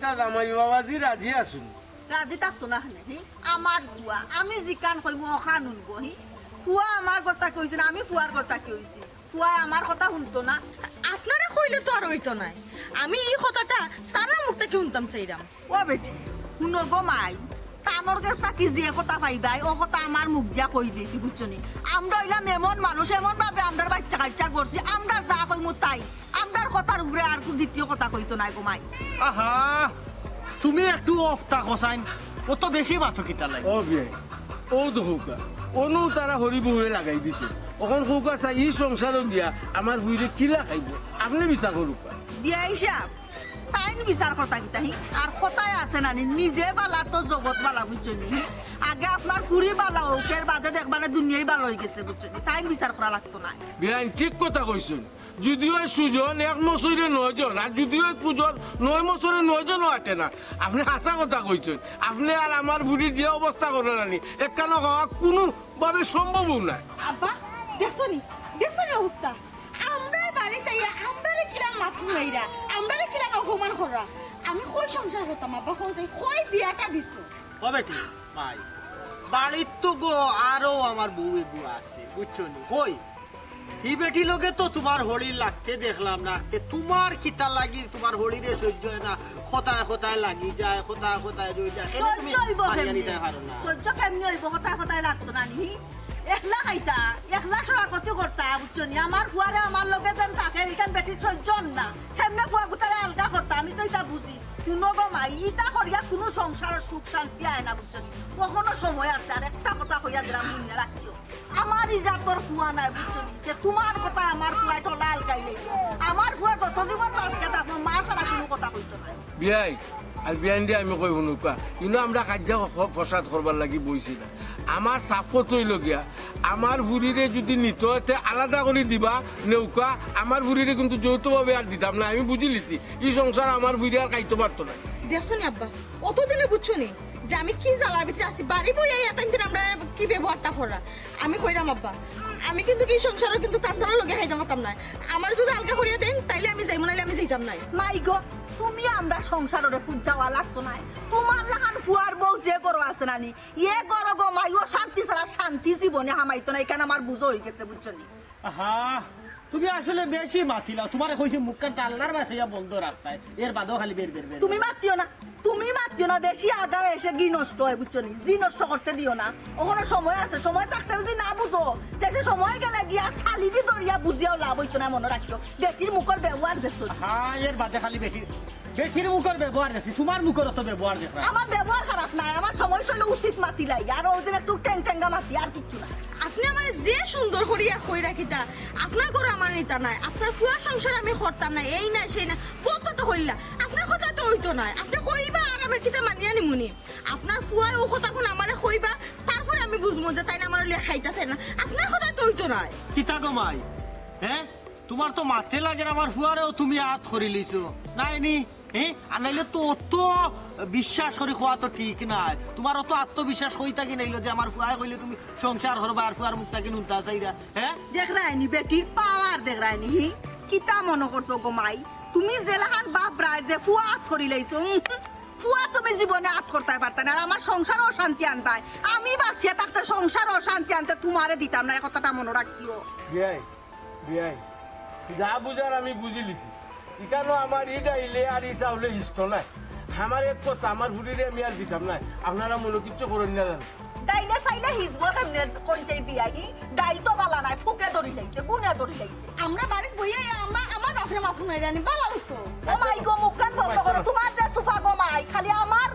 আমরা জামাই বাবাজি রাজি আসুন রাজি থাকতো না হলে আমার বুয়া আমি জিকান কইব অখান শুনবো ফুয়া আমার কথা কইছে না আমি ফুয়ার কথা কইছি ফুয়া আমার কথা শুনতো না আপনারা কইলে তো আর হইতো নাই আমি এই কথাটা তার মুখ থেকে শুনতাম সেইরাম ও বেটি শুনো গো মাই তানোর কাছ থাকি যে কথা পাইবাই ও কথা আমার মুখ দিয়া কই দিয়েছি বুঝছো নি আমরা হইলাম এমন মানুষ এমন ভাবে আমরা বাচ্চা কাচ্চা করছি আমরা যা কইমু তাই আমরার কথার উপরে আর দ্বিতীয় কথা কইতো নাই গো মাই আহা তুমি একটু অফ থাকো সাইন ও তো বেশি মাথো কিতা লাগে ও বিয়ে ও দৌকা অনু তারা হরি বউরে লাগাই দিছে ওখান সৌকা চাই ই সংসার দিয়া আমার বুড়ি কিলা খাইব আপনি বিচার করুকা বিয়া হিসাব তাই বিচার কথা কিতাহি আর কথায় আছে না নিজে বালা তো জগৎ বালা বুঝছো নি আগে আপনার ফুরি বালা হোক এর বাদে দেখবানে দুনিয়াই ভালো হয়ে গেছে বুঝছো নি তাই বিচার করা লাগতো না বিয়াইন ঠিক কথা কইছেন যদিও সুজন 1 বছরে 9 জন আর যদিও কুজন 9 বছরে 9 জন আটে না আপনি হাসা কথা কইছেন আপনি আর আমার বুড়ির যে অবস্থা করে নানি একখানা হওয়া কোনো ভাবে সম্ভবও না আব্বা দেখছনি অবস্থা আমরা বাড়িতে আমরা কিলাম মাথু নাইরা আমরা কিলাম অপমান করা আমি কই সংসার করতাম আব্বা কই বিয়াটা দিছো ও বেটি ভাই বাড়ির তো গো আরো আমার বউ বুয়া আছে বুঝছো নি কই এই বেটি লোকে তো তোমার হোলি লাগতে দেখলাম না তোমার কিতা লাগি তোমার হোলিরে সহ্য হয় না খোতায় খোতায় লাগি যায় খোতায় খোতায় রয়ে যায় এটা তুমি পারিয়া নিতে পারো না সহ্য কেমনি হইব খোতায় খোতায় লাগতো না নি একলা খাইতা একলা সরাকতি করতা বুঝছো নি আমার ফুয়ারে আমার লগে যেন তাকে এখান বেটি সহ্য না কেমনে ফুয়া গুতারে আলগা করতা আমি তো এটা বুঝি শুনো গো মাই ইটা করিয়া কোনো সংসারের সুখ শান্তি আয় না বুঝছো নি কখনো সময় আছে আর একটা কথা কইয়া দিলাম মনে রাখিও আমার ইজাতর ফুয়া নাই বুঝছো নি যে তোমার কথা আমার ফুয়াই তো লাল গাইলে আমার ফুয়া যত জীবন মাছকে দেখো মা ছাড়া কোনো কথা কইতো না বিয়াই আর বিয়ান দিয়ে আমি কই শুনুকা কিন্তু আমরা কার্য ফসাদ করবার লাগি বইছি না আমার সাফত হইল গিয়া আমার বুড়িরে যদি নিত আলাদা করে দিবা নৌকা আমার বুড়িরে কিন্তু যৌথভাবে আর দিতাম না আমি বুঝি লিছি এই সংসার আমার বুড়ি আর খাইতে পারতো না দেখছনি আব্বা অতদিনে বুঝছনি যে আমি কি জ্বালার ভিতরে আছি বাড়ি বই এতদিন আমরা কি ব্যবহারটা করা আমি কইরাম আব্বা আমি কিন্তু কি সংসারে কিন্তু তার ধরে লগে খাইতে পারতাম না আমার যদি আলগা করিয়া দেন তাইলে আমি যাইব নাইলে আমি যাইতাম না মাই গো তুমি আমরা সংসারে ফুট যাওয়া লাগতো না তোমার লাহান ফুয়ার বউ যে গরো আছে নানি এ গরো গো মাইও শান্তি ছাড়া শান্তি জীবনে হামাইতো না এখানে আমার বুঝো হয়ে গেছে বুঝছো নি আহা তুমি আসলে বেশি মাতিলা তোমার কইছি মুখখান আল্লাহর বাসাইয়া বন্ধ রাখতায় এর বাদেও খালি বের বের বের তুমি মাতিও না বেশি আগা এসে গি নষ্ট হয় বুঝছো নি জি নষ্ট করতে দিও না ওখানে সময় আছে সময় থাকতে যদি না বুঝো দেশে সময় গেলে গিয়া খালি দি দরিয়া বুঝিয়াও লাভ হইতো না মনে রাখিও বেটির মুখের ব্যবহার দেখছো হ্যাঁ এর বাদে খালি বেটির মুখের ব্যবহার দেখছি তোমার মুখের তো ব্যবহার দেখা আমার ব্যবহার খারাপ নাই আমার সময় শৈল উচিত মাতি লাই আর ওদের একটু টেঙ্গা মাতি আর কিচ্ছু না আপনি আমার যে সুন্দর করিয়া কই রাখিতা আপনার ঘরে আমার নিতা নাই আপনার ফুয়া সংসার আমি করতাম না এই না সেই না কত তো কইলা আপনার কথা তো হইতো না আপনি কইবা আর আমি কিতা মানিয়া নিমুনি আপনার ফুয়া ও কথা কোন আমারে কইবা তারপরে আমি বুঝমু যে তাই না আমার লিয়া খাইতাছে না আপনার কথা তো হইতো না কিতা গো মাই হ্যাঁ তোমার তো মাথে লাগে আমার ফুয়ারেও তুমি হাত করি লিছো নাইনি হ্যাঁ আর নাইলে তো অত বিশ্বাস করে খোয়া তো ঠিক নাই তোমার অত আত্মবিশ্বাস হইতা কি নাইলো যে আমার ফুয়া কইলে তুমি সংসার করবা আর ফুয়ার মুখটা কি নুনতা চাইরা হ্যাঁ দেখ রায়নি বেটির পাওয়ার দেখ রায়নি কিতা মনে করছো গো মাই তুমি জেলাহান বাপ রায় যে ফুয়া হাত করি লাইছো ফুয়া তুমি জীবনে হাত করতে পারতে না আর আমার সংসার অশান্তি আনবাই আমি বাঁচিয়ে থাকতে সংসার অশান্তি আনতে তোমারে দিতাম না এই কথাটা মনে রাখিও বিয়াই যা বুঝার আমি বুঝি লিছি এখানে আমার ইটা ইলে আর ই চাউলে হিস্ত নাই আমার এক কথা আমার বুড়িরে আমি আর দিতাম না আপনারা মনে কিচ্ছু করেন না জান ডাইলে চাইলে হিজব কেমনে কঞ্চাই বিয়াই ডাইল তো বালা নাই ফুকে ধরি লাইছে গুনে ধরি লাইছে আমরা বাড়ি বইয়া আমার বাপরে মাফু নাই রানি বালা হতো ও মাই গো মুখখান বন্ধ করো তোমার যে সুফা গো মাই খালি আমার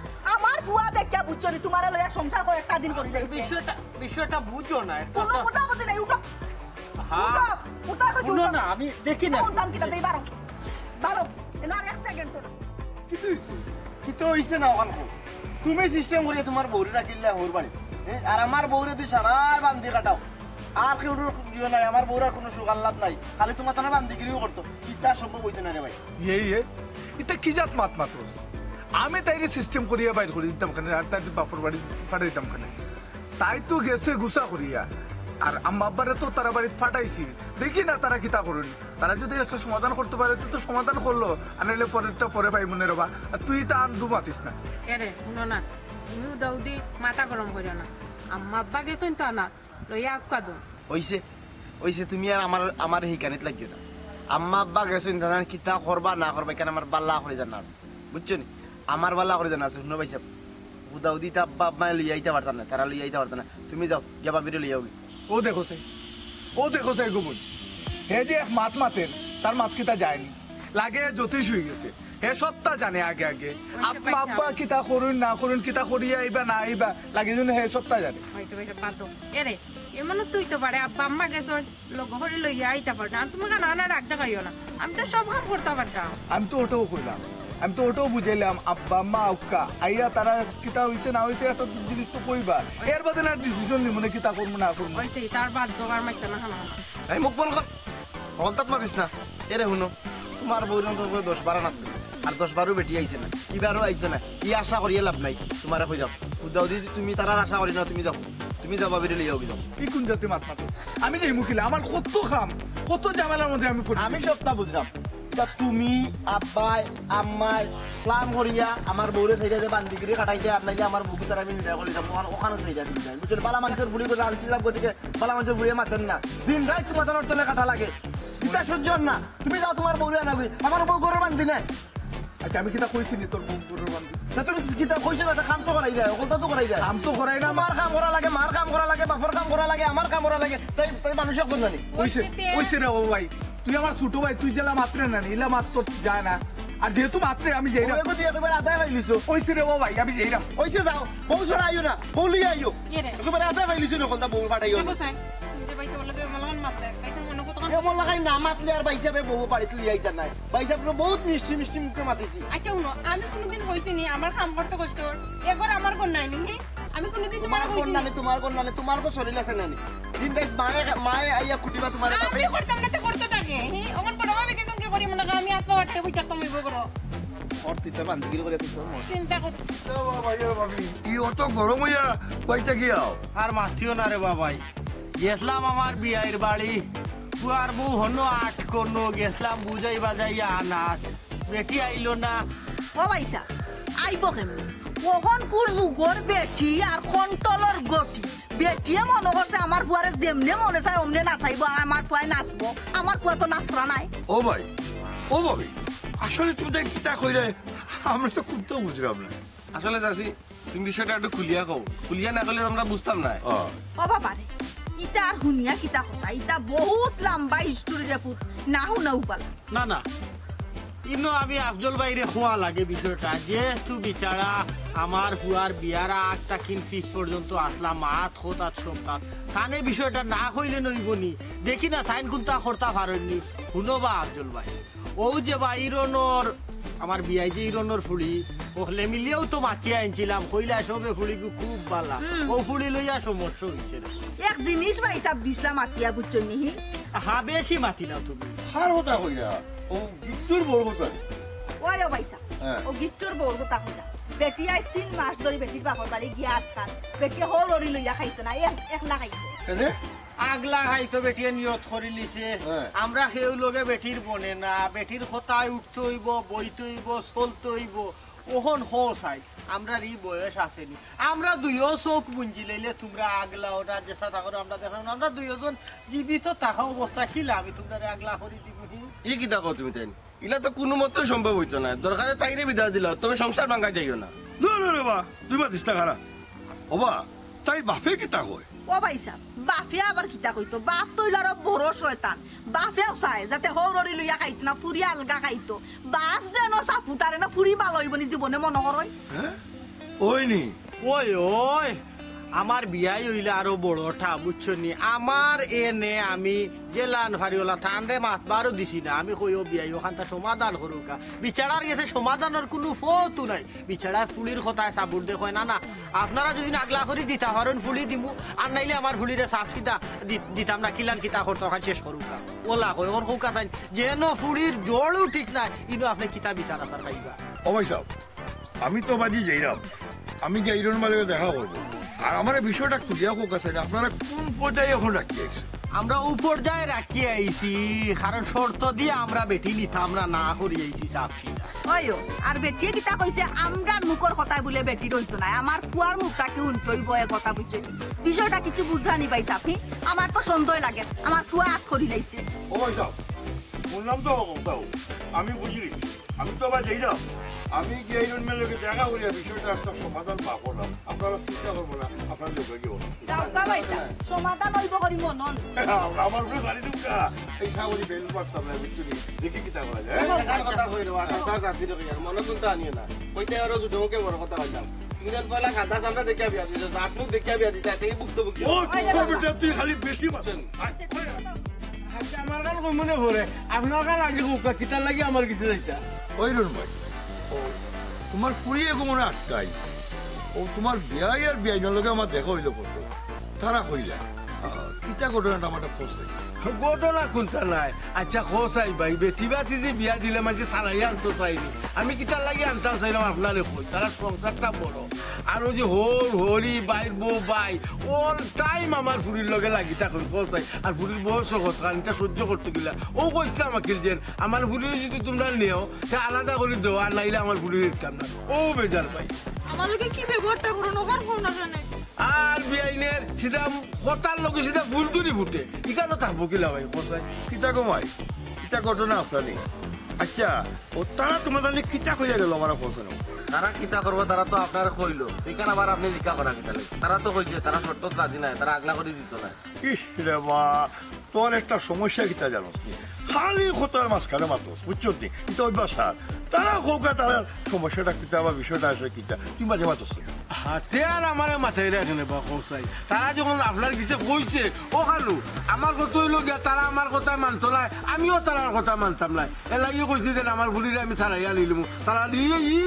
ফুয়া দেখা বুঝছো নি তোমারে লইয়া সংসার করে একটা দিন করি লাইছে বিষয়টা বুঝো না কোনো মোটামুটি নাই উঠো হ্যাঁ উঠা শুনো না আমি দেখি না কোন দাম কিটা দেই বারো এনার এক সেকেন্ড করো কি তো হইছে না ওখান তুমি সিস্টেম করে তোমার বউরে রাখিলে হোর বাড়ি আর আমার বউরে তুই সারা বান্ধি কাটাও আর কেউ ইয়ে নাই আমার বউরার কোনো সুখ আহ্লাদ নাই খালি তোমার তারা বান্দিগিরিও করতো ইটা সম্ভব হইছে না রে ভাই এটা কি জাত মাত মাত্র আমি তাইরে সিস্টেম করিয়া বাইর করে দিতাম খানে আর তাই বাপর বাড়ি ফাটাই দিতাম খানে তাই তো গেছে গুসা করিয়া আর আম্মা আব্বারে তো তারা বাড়িতে ফাটাইছি, দেখি না তারা কিতা করুন। তারা যদি একটা সমাধান করতে পারে তুই তো সমাধান করলো, আর নাহলে পরেরটা পরে পাই মনে রবা। আর তুই তা আন্দু মাতিস না। এরে শুনো না, তুমি উদাউদি মাথা গরম করিও না। আম্মা আব্বা গেছেন তো না লইয়া আক্কা দো হইছে হইছে, তুমি আর আমার হিকানিত লাগিও না। আম্মা আব্বা গেছেন জানান কিতা করবা না করবা, কেন আমার বাল্লা করে জানা আছে, বুঝছো নি? আমার বাল্লা করে জানা আছে। শুনো ভাই সাহেব, উদাউদি তা আব্বা আম্মা লইয়া আইতে পারতাম না, তারা লইয়া আইতে পারতাম না। তুমি যাও, যাবা বেরো লইয়া যাও। ও দেখো সে গুমুন, হে যে এক মাত মাতেন, তার মাত কিতা যায়নি, লাগে জ্যোতিষ হয়ে গেছে। হে সত্তা জানে আগে আগে আম্মা আব্বা কিতা করুন না করুন, কিতা করিয়া আইবা না আইবা, লাগে যেন হে সত্তা জানে। হয়েছে হয়েছে বাদ দো। এরে এমন তুই তো পারে আব্বা আম্মা গেছেন লোক হরি লইয়া আইতা পারতাম, আর তুমি কেন না রাখতে খাইও না, আমি তো সব কাম করতে পারতাম। আমি তো ওটাও কইলাম, আমি তো ওটাও বুঝাইলাম আব্বা আম্মা আউকা আইয়া তারা কিতা হইছে না হইছে একটা জিনিস তো কইবা, এর বাদে না ডিসিশন নিব না কিতা করবো না করবো। হয়েছে তার বাদ দো, আর মাইতে না খানা। এই মুখ বন্ধ কর, হলতাত মারিস না। এরে শুনো, তোমার বউর অন্তর করে 10-12 নাচ আর 10-12 বেটি আইছে না, এবারও আইছে না, ই আশা করিয়ে লাভ নাই। তোমার কই যাও, উদাউদি তুমি তারার আশা করি না, তুমি যাও, তুমি যাবা বেরো লইয়া যাও। কি কোন জাতি মাত মাতো, আমি যে মুখিলে আমার কত খাম কত ঝামেলার মধ্যে আমি পড়ি। আমি সবটা বুঝলাম, তা তুমি আব্বাই আম্মাই প্লান করিয়া আমার বউরে থেকে যে বান্দি করে কাটাইতে আর নাইলে আমার বুকু তারা আমি নির্ণয় করে যাবো, ওখানে চলে যাবে বুঝলেন? বালা মানুষের ফুলি করে আনছিলাম গতিকে বালা মানুষের ফুলিয়ে মাতেন না, দিন রাত তোমার জানার চলে কাটা লাগে, এটা সহ্য না। তুমি যাও তোমার বউরে আনা গই, আমার বউ ঘরের বান্দি নাই। আচ্ছা আমি কিতা কইছি নি তোর বউর বান্ধব, না তুমি কিতা কইছো না, কাম তো করাই যায়, ওকলটা তো করাই যায়। কাম তো করাই না, আমার কাম করা লাগে, মার কাম করা লাগে, বাপর কাম করা লাগে, আমার কাম করা লাগে, তাই তাই মানুষ একজন জানি। ওইসে রে ও ভাই, তুই আমার ছোট ভাই, তুই জেলা মাত্রে না ইলা মাত তোর যায় না, আর যেহেতু মাত্রে আমি যাই না দিয়ে একেবারে আদায় পাইলিছো। ওইসে রে ও ভাই আমি যাই না। ওইসে যাও, বউ ছড়া আইও না, বউ লিয়ে আইও, এরে একেবারে আদায় পাইলিছো না, কোনটা বউ পাঠাইও না। বসাই তুমি যে বাইতে বলে মলগান মারতে বাইতে মনে কত এমন লাগাই না মাতলে আর বাইসাবে বউ বাড়িতে লিয়ে আইতার নাই, বাইসাব বহুত মিষ্টি মিষ্টি মুখে মাতিছি। আচ্ছা শুনো, আমি কোনোদিন কইছি নি আমার কাম করতে কষ্ট, এগর আমার কোন নাই নি, আমি কোনোদিন তোমার তোমার কোন কইছি নানি, তোমার কোন নানি, তোমার তো শরীর আছে নানি, দিন রাত মায়ে আইয়া কুটিবা তোমার আমি করতাম না তো করতে থাকে ওমন বড় আমি কেসন কি করি মনে কর আমি আত্মা উঠে বই থাকতাম এই বগর আর তুই তো বান্দিগিরি করে তুই চিন্তা কর। ই অত গরম হইয়া কইতে গিয়াও আর মাতিও না রে বাবাই, গেছলাম আমার বিয়ের বাড়ি, তুয়ার বউ হনো 8 কোন গেছলাম বুঝাই বাজাইয়া আনাস, বেটি আইলো না। ও ভাইসা আইব কেমন কখন কুর যুগর বেটি আর কন্ট্রোলর গটি, বেটিয়ে মনে করছে আমার ফুয়ারে যেমনে মনে চায় অমনে নাচাইব, আমার ফুয়ায় নাচবো, আমার ফুয়া তো নাচরা নাই। ও ভাই ও ভাবি, আসলে তুমি তাই কিতা কইলে আমরা তো খুব তো বুঝলাম না। আসলে চাচি তুমি বিষয়টা একটু খুলিয়া কও, খুলিয়া না করলে আমরা বুঝতাম না। ও বাবা রে, ইটা আর শুনিয়া কিতা কথা, ইটা বহুত লম্বা হিস্টোরি রে পুত, না শুনাও পালা। না না, ইনো আমি আফজল বাইরে খোয়া লাগে বিষয়টা, যেহেতু বিচারা আমার হুয়ার বিয়ার আগ তাকিন ফিস পর্যন্ত আসলাম মাত খোতাত সপ্তাহ, থানে বিষয়টা না হইলে নইবনি, দেখি না থাইন কোনটা খরতা পারেননি। শুনো বা আফজল ভাই, ও যে বা ইরনর আমার বিয়াই যে ইরনর ফুলি ওখলে মিলিয়েও তো মাতিয়ে আনছিলাম, কইলা সবে ফুলি খুব বালা, ও ফুলি লইয়া সমস্যা হয়েছে। এক জিনিস ভাইসাব দিছিলাম আতিয়া বুঝছো নিহি, হা বেশি মাতিলাম তুমি। হার কথা কইরা ও বিদ্যুর বড় কথা। ওই ও ভাইসা ও গিচ্চুর বউর কথা কইলা, বেটি আইস 3 মাস ধরে বেটির বাপর বাড়ি গিয়া আটকান, বেটি হল ওরি লইয়া খাইতো না, একলা খাইতো। কেনে আগলা খাইতো বেটিয়ে নিয়ত করে লিছে, আমরা সেও লগে বেটির বনে না, বেটির কথায় উঠতে হইব, বইতে হইব, চলতে হইব, ওহন হো চাই আমরা ই বয়স আসেনি, আমরা দুইও চোখ বুঞ্জি লইলে তোমরা আগলা ওটা যেসা থাকো আমরা দেখো, আমরা দুইজন জীবিত থাকা অবস্থা খিলা আমি তোমরা আগলা করে দিব। ই কিতা কও তুমি তাই, ইলা তো কোনো মতে সম্ভব হইতো না, দরকারে তাইরে বিদায় দিলা, তবে সংসার ভাঙা যাইও না। না রে বা তুই মাতিস না খারা। ওবা তাই বাপে কিতা কয়? ও ভাইসাব বাপে আবার কিতা কইতো, বাপ তৈলার বড় শয়তান, বাপেও চায় যাতে হৌরি লইয়া খাইতো না, ফুরি আলগা খাইতো, বাপ যেন চাপুটারে না ফুরি ভালো হইব নি জীবনে মনে করই। ওই নি ওই ওই আমার বিয়াই হইলে আরো বড়টা বুঝছো নি, আমার এনে আমি জেলান ফারিওলা থানরে মাতবারও দিছি না, আমি কইও বিয়াই ওখানটা সমাধান করুকা, বিচারার গেছে সমাধানের কোনো ফটো নাই, বিচারা ফুলির কথায় সাবুর দেখো না না, আপনারা যদি আগলা করে দিতা পারেন ফুলি দিমু, আর নাইলে আমার ফুলিরে সাফ কিতা দিতাম না, কিলান কিতা করতো ওখানে শেষ করুকা, ওলা কই ওর কৌকা চাই যেন ফুলির জড়ও ঠিক নাই, ইনো আপনি কিতা বিচার আসার পাইবা। ও ভাই সাহেব, আমি তো বাজি যাইরাম, আমি গাইরন মাঝে দেখা করবো আর আমার এই বিষয়টা খুঁজিয়া হোক আছে আপনারা কোন পর্যায়ে এখন রাখি আছে আমরা উপর যায় রাখি আইছি কারণ শর্ত দিয়ে আমরা বেটি নিতাম আমরা না করি আইছি সাপসিটা অয়ো আর বেটিয়ে কিতা কইছে আমরা মুখর কথা বলে বেটি রইতো না আমার ফুয়ার মুখটাকে উনতই বয়ে কথা বুঝছে বিষয়টা কিছু বুঝানি পাইছে আপনি আমার তো সন্দেহ লাগে আমার ফুয়া হাত খড়ি লাইছে ও যাও শুনলাম তো কোথাও আমি বুঝি গেছি আমি তো আবার যাই না আমি গাইরন মেলোকে দেখা করি বিষয়টা একটা সমাধান পাবো না আপনারা চিন্তা করবো না আপনার লোকে গিয়ে দাউকা পাইছা সমাধান হইব করি মনন আমার উপরে গাড়ি দুটা এই সাগরি বেল পারতাম না বুঝছি দেখি কি তা করা যায় কথা কই দেওয়া কথা কাছি রে মনে কিন্তু আনিয়ে না কইতে আরো জুডোকে বড় কথা কইলাম তুমি যেন পয়লা খাতা সামনে দেখিয়া বিয়া দিছো জাত মুখ দেখিয়া বিয়া দিতা এই বুক তো বুক ও তুই খালি বেশি বাসেন আচ্ছা আমার গান কই মনে পড়ে আপনার গান আগে কোকা কিতার লাগি আমার কিছু যাইতা ওই রুন ভাই ও তোমার পুরিয়ে মনে আটকাই ও তোমার বিয়াই আর বিয়াইনের লগে আমার দেখা হইলো কত তারা কইলা কিতা ঘটনাটা আমার ফসে ঘটনা কোনটা নাই আচ্ছা খোসাই ভাই বেটি বাতি যে বিয়া দিলে মানুষ সারাই আনতো চাইনি আমি কিতার লাগি আনতাম চাইলাম আপনারে কই তারা সংসারটা বড় আর ওই যে হরি বাইর বউ বাই অল টাইম আমার ফুরির লগে লাগি থাকুন খোসাই আর ফুরির বয়স কথা এটা সহ্য করতে গেলা ও কইছে আমাকে যে আমার ফুরির যদি তোমরা নেও সে আলাদা করে দেও আর নাইলে আমার ফুরির কাম না ও বেজার ভাই আমাদেরকে কি ব্যবহারটা করুন ওখান কোন না জানে আর বিআইনের সেটা কথার লোকে সেটা ভুল করে ফুটে এখানে থাকবো কিলা ভাই খোসাই কিতা কমাই কিতা ঘটনা আসলে আচ্ছা ও তারা তোমাদের কিতা কইয়া গেল আমার ফসে তারা কিতা করবো তারা তো আপনার কইলো এখানে আবার আপনি জিজ্ঞা করা কিতা লাগে তারা তো কইছে তারা শর্ত রাজি নাই তারা আগলা করে দিত না ইস রে বা তোর একটা সমস্যা কিতা জানোস নি খালি খোতার মাঝখানে মাত্র বুঝছো নি এটা অভ্যাস স্যার তারা হোক তারা সমস্যাটা কিতা বা বিষয়টা আসে কিতা তুই মাঝে মাত্র হাতে আর আমার মাথায় রাখে নেবা খোসাই তারা যখন আপনার কিছু কইছে ও খালু আমার কথা হইল গিয়া তারা আমার কথা মানতো না আমিও তারার কথা মানতাম না এ লাগিয়ে কইছে যে আমার ভুলিরে আমি ছাড়াইয়া নিলাম তারা নিয়ে ই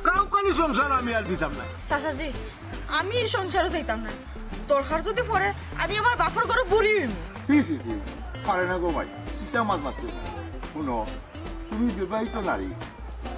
কাউকানি সংসার আমি আর দিতাম না চাচাজি আমি সংসারে যাইতাম না দরকার যদি পরে আমি আমার বাপর ঘরে বুড়ি হইম পারে না গো ভাই কিতা মাছ মাত্র শুনো তুমি বিবাহিত নারী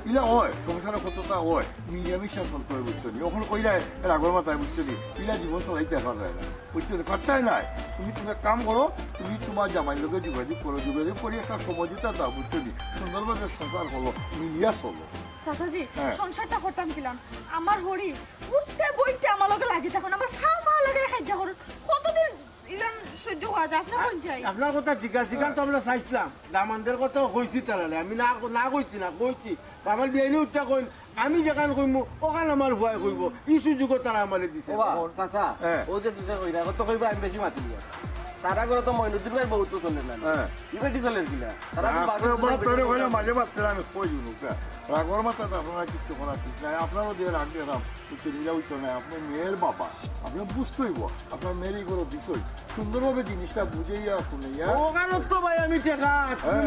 ইলা হয় সংসারের কতটা হয় মিলামিশা চলতে হয় বুঝছো নি ওখানে কইলা এর আগর মাথায় বুঝছো নি ইলা জীবন চলাইতে পারা যায় না বুঝছো নি পারতাই নাই তুমি তোমার কাম করো তুমি তোমার জামাই লোকে যোগাযোগ করো যোগাযোগ করে একটা সমঝোতা দাও বুঝছো নি সুন্দরভাবে সংসার করো মিলিয়া চলো চাচাজি সংসারটা করতাম কিলাম আমার হরি উঠতে বইতে আমার লগে লাগি তখন আমার ফা লাগে খাইজা করুন কতদিন ইলান সহ্য করা যায় আপনার কোন চাই আপনার কথা ঠিক আছে কারণ তো আমরা চাইছিলাম দামানদের কথা কইছি তারা আমি না কইছি না কইছি আমার বিয়ে উঠটা কই আমি যেখানে কইমু ওখানে আমার ভয় কইব এই সুযোগ তারা আমারে দিছে চাচা ও যে দিতে কইরা কত কইবা আমি বেশি মাতি দিয়া তারা করে তো মইনুদ্দিন ভাই বহুত চলে না ইবেটি চলে কিনা তারা মাঝে মাত্র আমি কই দিন রাগর মাথা আপনারা কিছু করা ঠিক নাই আপনারও দিয়ে রাগ দিলাম কিছু নিজা হইতো না আপনার মেয়ের বাবা আপনার বুঝতেইব আপনার মেয়েরই কোনো বিষয় সুন্দরভাবে জিনিসটা বুঝাইয়া শুনাইয়া ওখানে তো ভাই আমি টেকা